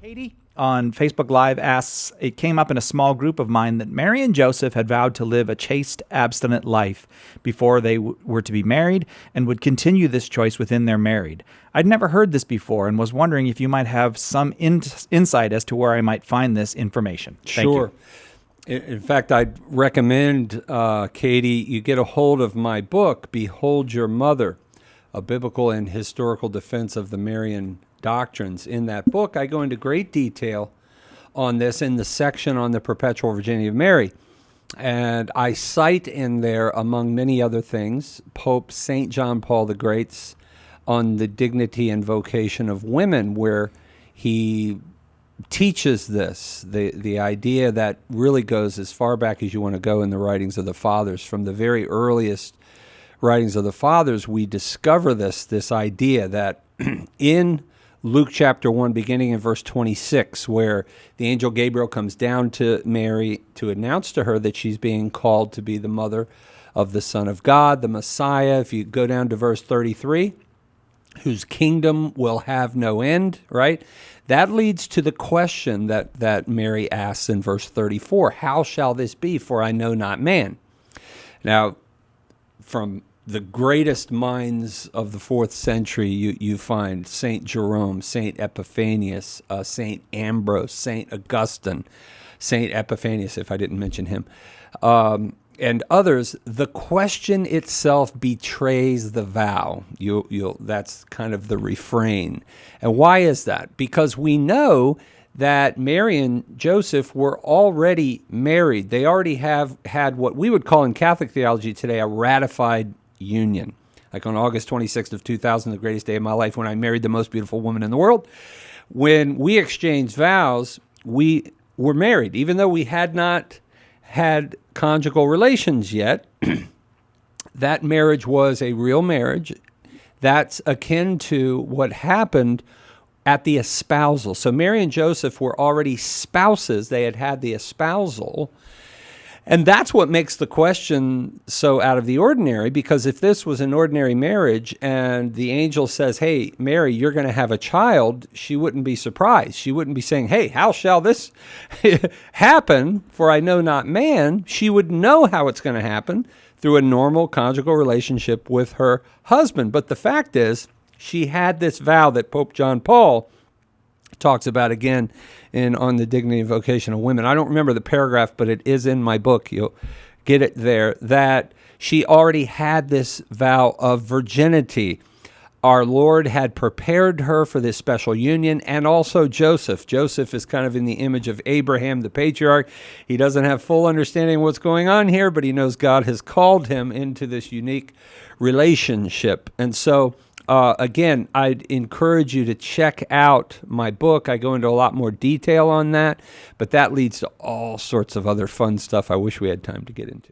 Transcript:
Katie on Facebook Live asks, it came up in a small group of mine that Mary and Joseph had vowed to live a chaste, abstinent life before they were to be married and would continue this choice within their married. I'd never heard this before and was wondering if you might have some insight as to where I might find this information. Thank Sure. you. In fact, I'd recommend, Katie, you get a hold of my book, Behold Your Mother, a biblical and historical defense of the Marian doctrines. In that book, I go into great detail on this in the section on the perpetual virginity of Mary. And I cite in there, among many other things, Pope St. John Paul the Great's on the dignity and vocation of women, where he teaches this, the idea that really goes as far back as you want to go in the writings of the fathers. From the very earliest writings of the fathers, we discover this idea that in Luke chapter 1, beginning in verse 26, where the angel Gabriel comes down to Mary to announce to her that she's being called to be the mother of the Son of God, the Messiah. If you go down to verse 33, whose kingdom will have no end, right? That leads to the question that Mary asks in verse 34, how shall this be, for I know not man? Now, from the greatest minds of the 4th century, you find St. Jerome, St. Epiphanius, St. Ambrose, St. Augustine, St. Epiphanius, if I didn't mention him, and others. The question itself betrays the vow. That's kind of the refrain. And why is that? Because we know that Mary and Joseph were already married. They already have had what we would call in Catholic theology today a ratified union. Like on August 26th of 2000, the greatest day of my life, when I married the most beautiful woman in the world, when we exchanged vows, we were married. Even though we had not had conjugal relations yet, that marriage was a real marriage. That's akin to what happened at the espousal. So Mary and Joseph were already spouses. They had the espousal. And that's what makes the question so out of the ordinary, because if this was an ordinary marriage and the angel says, hey, Mary, you're going to have a child, she wouldn't be surprised. She wouldn't be saying, hey, how shall this happen? For I know not man. She would know how it's going to happen through a normal conjugal relationship with her husband. But the fact is, she had this vow that Pope John Paul talks about again on the dignity and vocation of women. I don't remember the paragraph, but it is in my book. You'll get it there, that she already had this vow of virginity. Our Lord had prepared her for this special union, and also Joseph. Joseph is kind of in the image of Abraham, the patriarch. He doesn't have full understanding of what's going on here, but he knows God has called him into this unique relationship. And so again, I'd encourage you to check out my book. I go into a lot more detail on that, but that leads to all sorts of other fun stuff I wish we had time to get into.